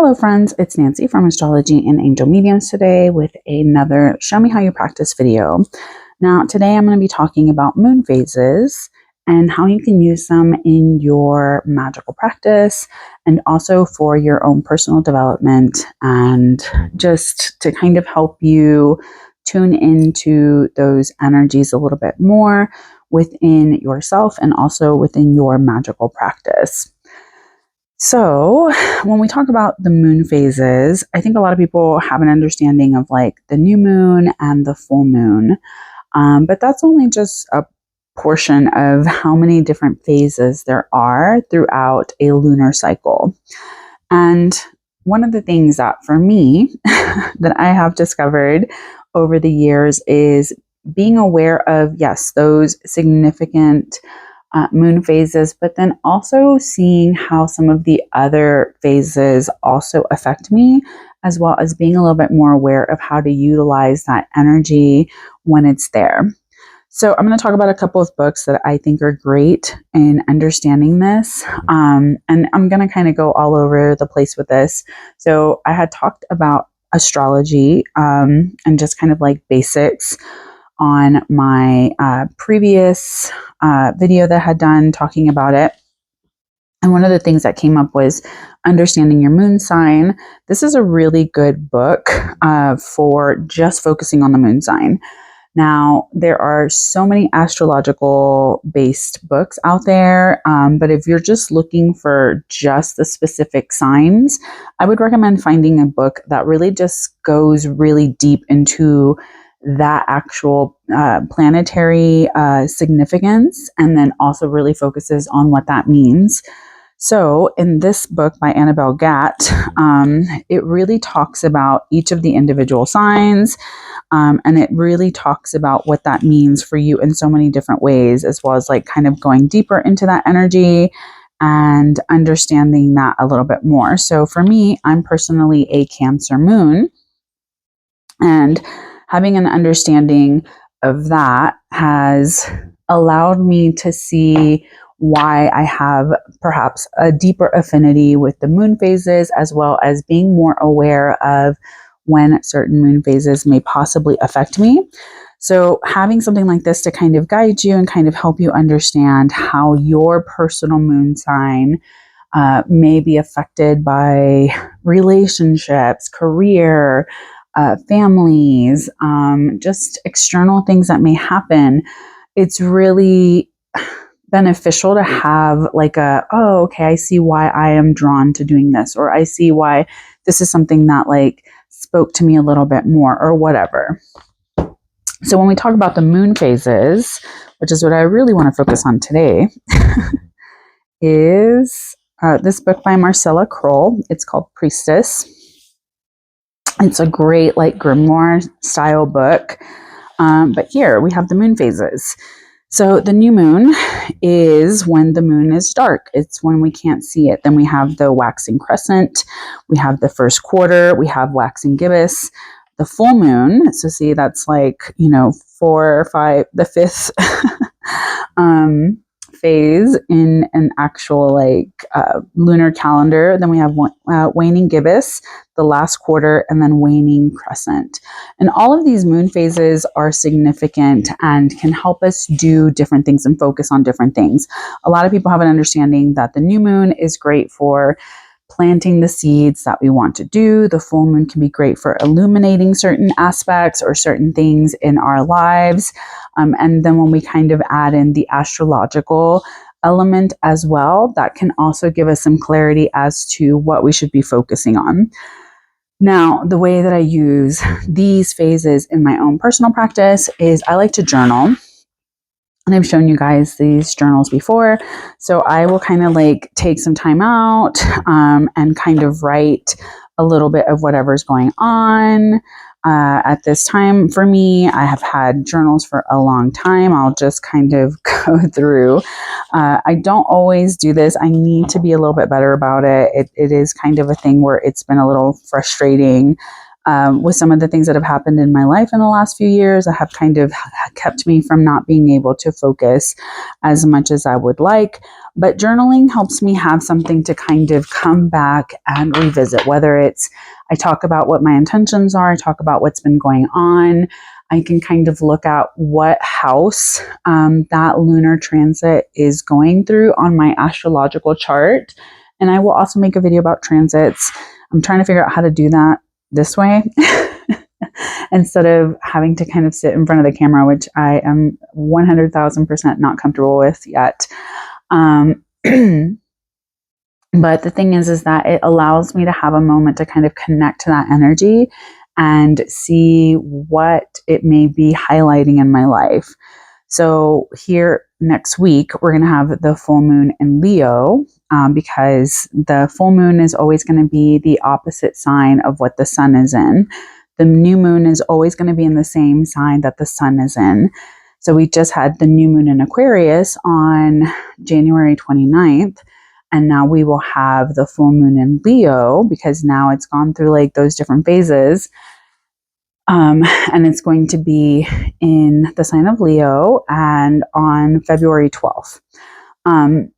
Hello friends, it's Nancy from Astrology and Angel Mediums today with another Show Me How You Practice video. Now today I'm going to be talking about moon phases and how you can use them in your magical practice and also for your own personal development and just to kind of help you tune into those energies a little bit more within yourself and also within your magical practice. So when we talk about the moon phases, I think a lot of people have an understanding of like the new moon and the full moon. But that's only just a portion of how many different phases there are throughout a lunar cycle. And one of the things that for me that I have discovered over the years is being aware of, yes, those significant moon phases, but then also seeing how some of the other phases also affect me, as well as being a little bit more aware of how to utilize that energy when it's there. So I'm going to talk about a couple of books that I think are great in understanding this. And I'm going to kind of go all over the place with this. So I had talked about astrology and just kind of like basics on my previous video that I had done talking about it. And one of the things that came up was Understanding Your Moon Sign. This is a really good book for just focusing on the moon sign. Now, there are so many astrological based books out there, but if you're just looking for just the specific signs, I would recommend finding a book that really just goes really deep into that actual planetary significance and then also really focuses on what that means. So in this book by Annabelle Gatt, it really talks about each of the individual signs, and it really talks about what that means for you in so many different ways, as well as like kind of going deeper into that energy and understanding that a little bit more. So for me, I'm personally a Cancer moon, and having an understanding of that has allowed me to see why I have perhaps a deeper affinity with the moon phases, as well as being more aware of when certain moon phases may possibly affect me. So having something like this to kind of guide you and kind of help you understand how your personal moon sign may be affected by relationships, career, families, just external things that may happen, it's really beneficial to have like oh, okay, I see why I am drawn to doing this, or I see why this is something that like spoke to me a little bit more, or whatever. So when we talk about the moon phases, which is what I really want to focus on today, is this book by Marcella Kroll. It's called Priestess. It's a great like grimoire style book. But here we have the moon phases. So the new moon is when the moon is dark. It's when we can't see it. Then we have the waxing crescent. We have the first quarter. We have waxing gibbous. The full moon. So see, that's like, 4 or 5, the fifth phase in an actual lunar calendar. Then we have waning gibbous, the last quarter, and then waning crescent. And all of these moon phases are significant and can help us do different things and focus on different things. A lot of people have an understanding that the new moon is great for planting the seeds that we want to do. The full moon can be great for illuminating certain aspects or certain things in our lives. And then when we kind of add in the astrological element as well, that can also give us some clarity as to what we should be focusing on. Now, the way that I use these phases in my own personal practice is I like to journal. And I've shown you guys these journals before. So I will kind of like take some time out and kind of write a little bit of whatever's going on. At this time for me, I have had journals for a long time. I'll just kind of go through. I don't always do this. I need to be a little bit better about it. It is kind of a thing where it's been a little frustrating with some of the things that have happened in my life in the last few years, that have kind of kept me from not being able to focus as much as I would like. But journaling helps me have something to kind of come back and revisit, whether it's I talk about what my intentions are, I talk about what's been going on. I can kind of look at what house that lunar transit is going through on my astrological chart. And I will also make a video about transits. I'm trying to figure out how to do that this way instead of having to kind of sit in front of the camera, which I am 100,000% not comfortable with yet. But the thing is that it allows me to have a moment to kind of connect to that energy and see what it may be highlighting in my life. So here next week, we're going to have the full moon in Leo, because the full moon is always going to be the opposite sign of what the sun is in. The new moon is always going to be in the same sign that the sun is in. So we just had the new moon in Aquarius on January 29th. And now we will have the full moon in Leo, because now it's gone through like those different phases. And it's going to be in the sign of Leo and on February 12th. And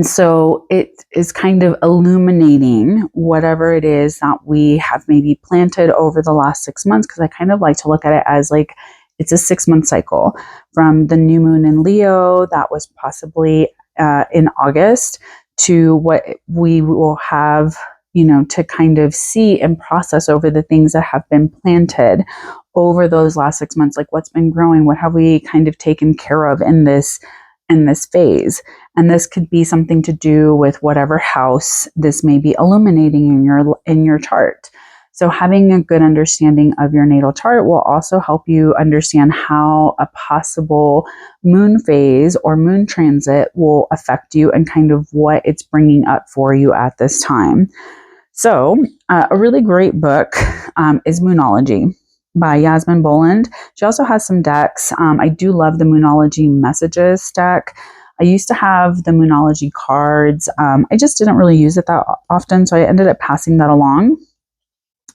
so it is kind of illuminating whatever it is that we have maybe planted over the last 6 months, because I kind of like to look at it as like it's a 6-month cycle from the new moon in Leo that was possibly in August to what we will have, to kind of see and process over the things that have been planted over those last 6 months. Like what's been growing, what have we kind of taken care of in this phase. And this could be something to do with whatever house this may be illuminating in your chart. So having a good understanding of your natal chart will also help you understand how a possible moon phase or moon transit will affect you and kind of what it's bringing up for you at this time. So a really great book is Moonology by Yasmin Boland. She also has some decks. I do love the Moonology Messages deck. I used to have the Moonology cards. I just didn't really use it that often, so I ended up passing that along.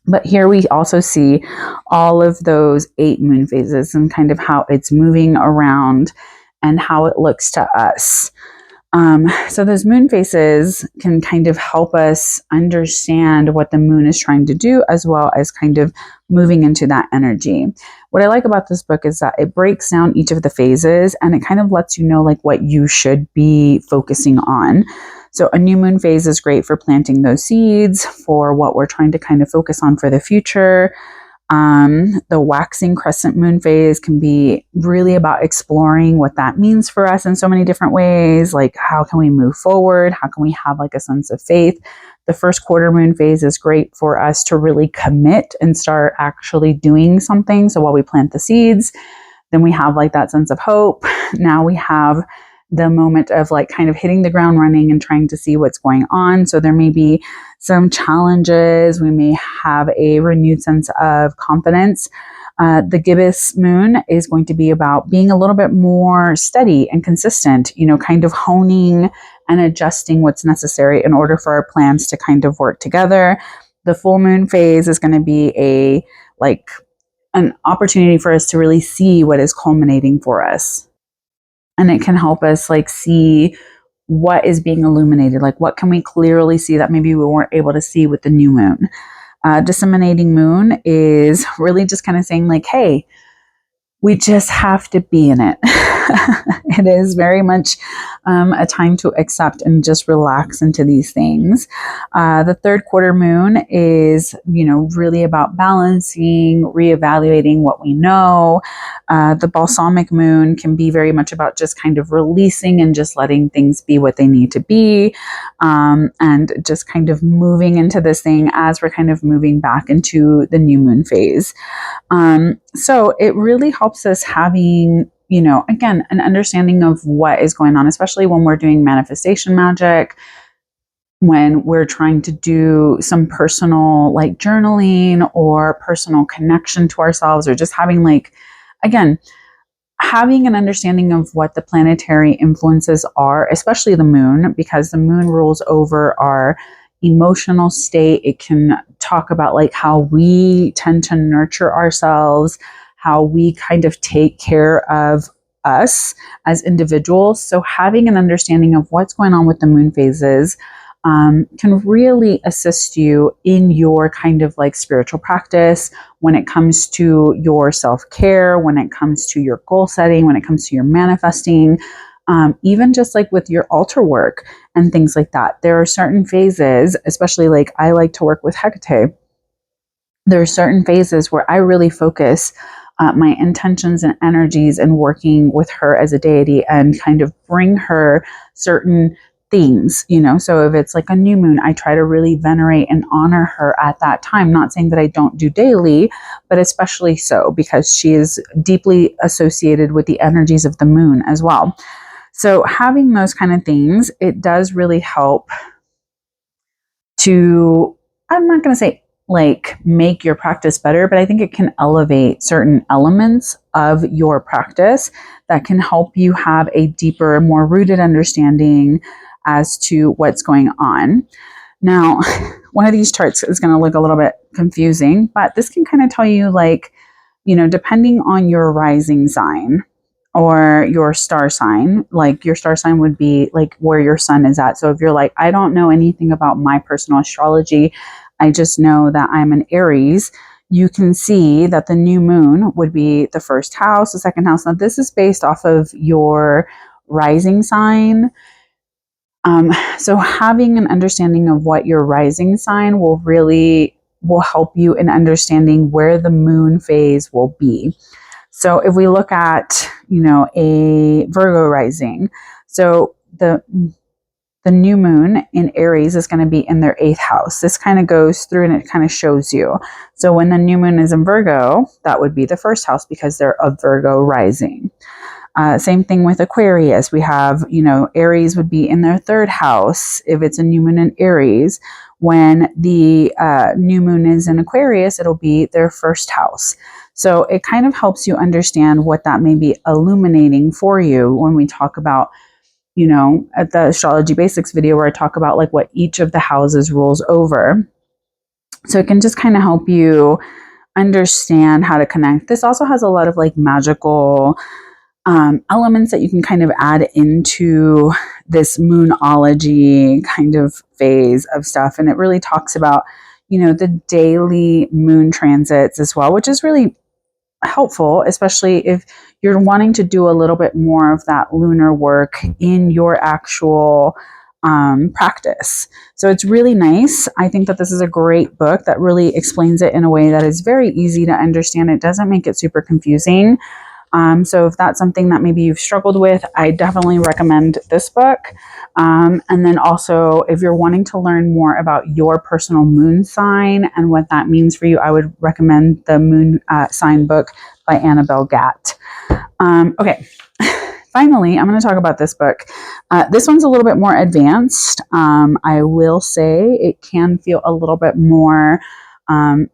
But here we also see all of those 8 moon phases and kind of how it's moving around and how it looks to us. So those moon phases can kind of help us understand what the moon is trying to do, as well as kind of moving into that energy. What I like about this book is that it breaks down each of the phases and it kind of lets you know like what you should be focusing on. So a new moon phase is great for planting those seeds for what we're trying to kind of focus on for the future. The waxing crescent moon phase can be really about exploring what that means for us in so many different ways. Like how can we move forward? How can we have like a sense of faith? The first quarter moon phase is great for us to really commit and start actually doing something. So while we plant the seeds, then we have like that sense of hope. Now we have the moment of like kind of hitting the ground running and trying to see what's going on. So there may be some challenges. We may have a renewed sense of confidence. The gibbous moon is going to be about being a little bit more steady and consistent, kind of honing and adjusting what's necessary in order for our plans to kind of work together. The full moon phase is going to be an opportunity for us to really see what is culminating for us. And it can help us like see what is being illuminated, like what can we clearly see that maybe we weren't able to see with the new moon. Disseminating moon is really just kind of saying like, hey, we just have to be in it. It is very much a time to accept and just relax into these things. The third quarter moon is, really about balancing, reevaluating what we know. The balsamic moon can be very much about just kind of releasing and just letting things be what they need to be, and just kind of moving into this thing as we're kind of moving back into the new moon phase. So it really helps us having, again, an understanding of what is going on, especially when we're doing manifestation magic, when we're trying to do some personal like journaling or personal connection to ourselves, or just having having an understanding of what the planetary influences are, especially the moon, because the moon rules over our emotional state. It can talk about like how we tend to nurture ourselves, how we kind of take care of us as individuals. So having an understanding of what's going on with the moon phases can really assist you in your kind of like spiritual practice when it comes to your self-care, when it comes to your goal setting, when it comes to your manifesting, even just like with your altar work and things like that. There are certain phases, especially like I like to work with Hecate. There are certain phases where I really focus my intentions and energies and working with her as a deity and kind of bring her certain things, you know. So if it's like a new moon, I try to really venerate and honor her at that time. Not saying that I don't do daily, but especially so because she is deeply associated with the energies of the moon as well. So having those kind of things, it does really help to, I'm not going to say like make your practice better, but I think it can elevate certain elements of your practice that can help you have a deeper, more rooted understanding as to what's going on. Now, one of these charts is going to look a little bit confusing, but this can kind of tell you like, you know, depending on your rising sign or your star sign, like your star sign would be like where your sun is at. So if you're like, I don't know anything about my personal astrology, I just know that I'm an Aries, you can see that the new moon would be the first house, the second house. Now this is based off of your rising sign. So having an understanding of what your rising sign will help you in understanding where the moon phase will be. So if we look at, you know, a Virgo rising, so the new moon in Aries is going to be in their 8th house. This kind of goes through and it kind of shows you. So when the new moon is in Virgo, that would be the first house because they're a Virgo rising. Same thing with Aquarius. We have, you know, Aries would be in their 3rd house if it's a new moon in Aries. When the new moon is in Aquarius, it'll be their 1st house. So it kind of helps you understand what that may be illuminating for you when we talk about, you know, at the Astrology Basics video where I talk about like what each of the houses rules over. So it can just kind of help you understand how to connect. This also has a lot of like magical elements that you can kind of add into this moonology kind of phase of stuff. And it really talks about, you know, the daily moon transits as well, which is really helpful, especially if you're wanting to do a little bit more of that lunar work in your actual practice. So it's really nice. I think that this is a great book that really explains it in a way that is very easy to understand. It doesn't make it super confusing. So if that's something that maybe you've struggled with, I definitely recommend this book. And then also, if you're wanting to learn more about your personal moon sign and what that means for you, I would recommend the Moon Sign book by Annabelle Gatt. Okay. Finally, I'm going to talk about this book. This one's a little bit more advanced. I will say it can feel a little bit more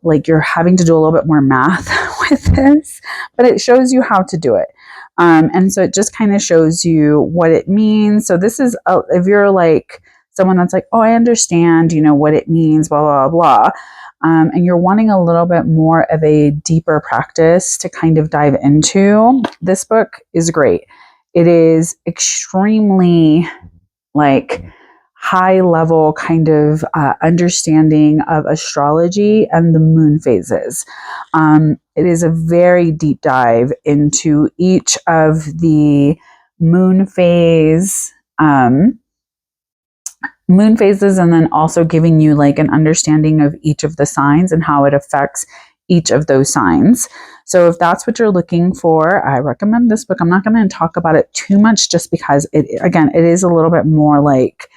like you're having to do a little bit more math with this, but it shows you how to do it. And so it just kind of shows you what it means. So this is, if you're like someone that's like, oh, I understand, you know, what it means, blah, blah, blah. And you're wanting a little bit more of a deeper practice to kind of dive into, this book is great. It is extremely like high level kind of understanding of astrology and the moon phases. It is a very deep dive into each of the moon phases, and then also giving you like an understanding of each of the signs and how it affects each of those signs. So if that's what you're looking for, I recommend this book. I'm not going to talk about it too much just because it is a little bit more like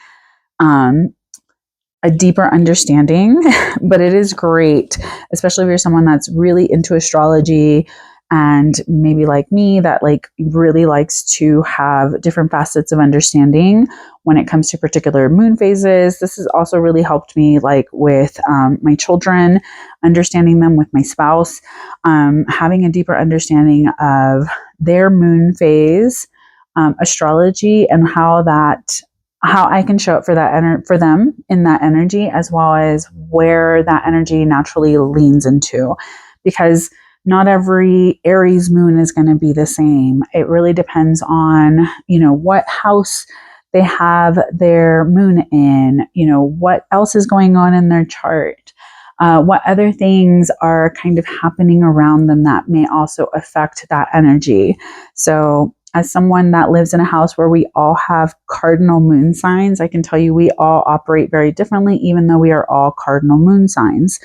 a deeper understanding, but it is great, especially if you're someone that's really into astrology and maybe like me that like really likes to have different facets of understanding when it comes to particular moon phases. This has also really helped me like with my children, understanding them with my spouse, having a deeper understanding of their moon phase, astrology, and how that how I can show up for that for them in that energy, as well as where that energy naturally leans into, because not every Aries moon is going to be the same. It really depends on, what house they have their moon in, what else is going on in their chart. What other things are kind of happening around them that may also affect that energy. So, as someone that lives in a house where we all have cardinal moon signs, I can tell you we all operate very differently, even though we are all cardinal moon signs.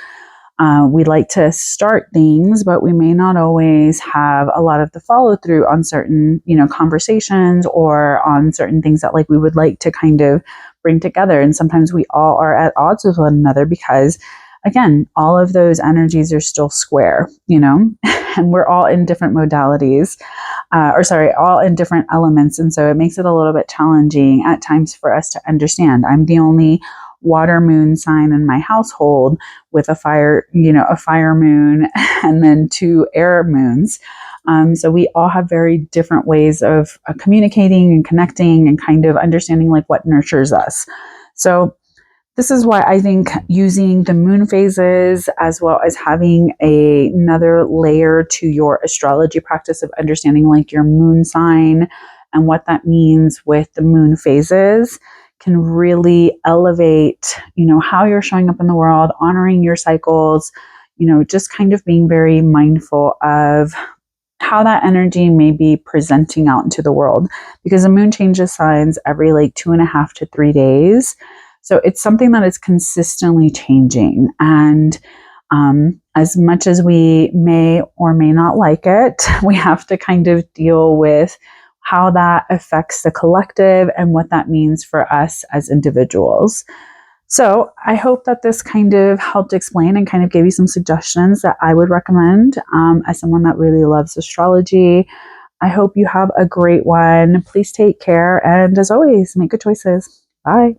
We like to start things, but we may not always have a lot of the follow through on certain, conversations or on certain things that we would like to kind of bring together. And sometimes we all are at odds with one another because, again, all of those energies are still square, and we're all in different modalities, all in different elements. And so it makes it a little bit challenging at times for us to understand. I'm the only water moon sign in my household with a fire moon and then 2 air moons. So we all have very different ways of communicating and connecting and kind of understanding what nurtures us. So this is why I think using the moon phases, as well as having another layer to your astrology practice of understanding your moon sign and what that means with the moon phases, can really elevate, how you're showing up in the world, honoring your cycles, just kind of being very mindful of how that energy may be presenting out into the world, because the moon changes signs every 2.5 to 3 days. So it's something that is consistently changing. And as much as we may or may not like it, we have to kind of deal with how that affects the collective and what that means for us as individuals. So I hope that this kind of helped explain and kind of gave you some suggestions that I would recommend as someone that really loves astrology. I hope you have a great one. Please take care. And as always, make good choices. Bye.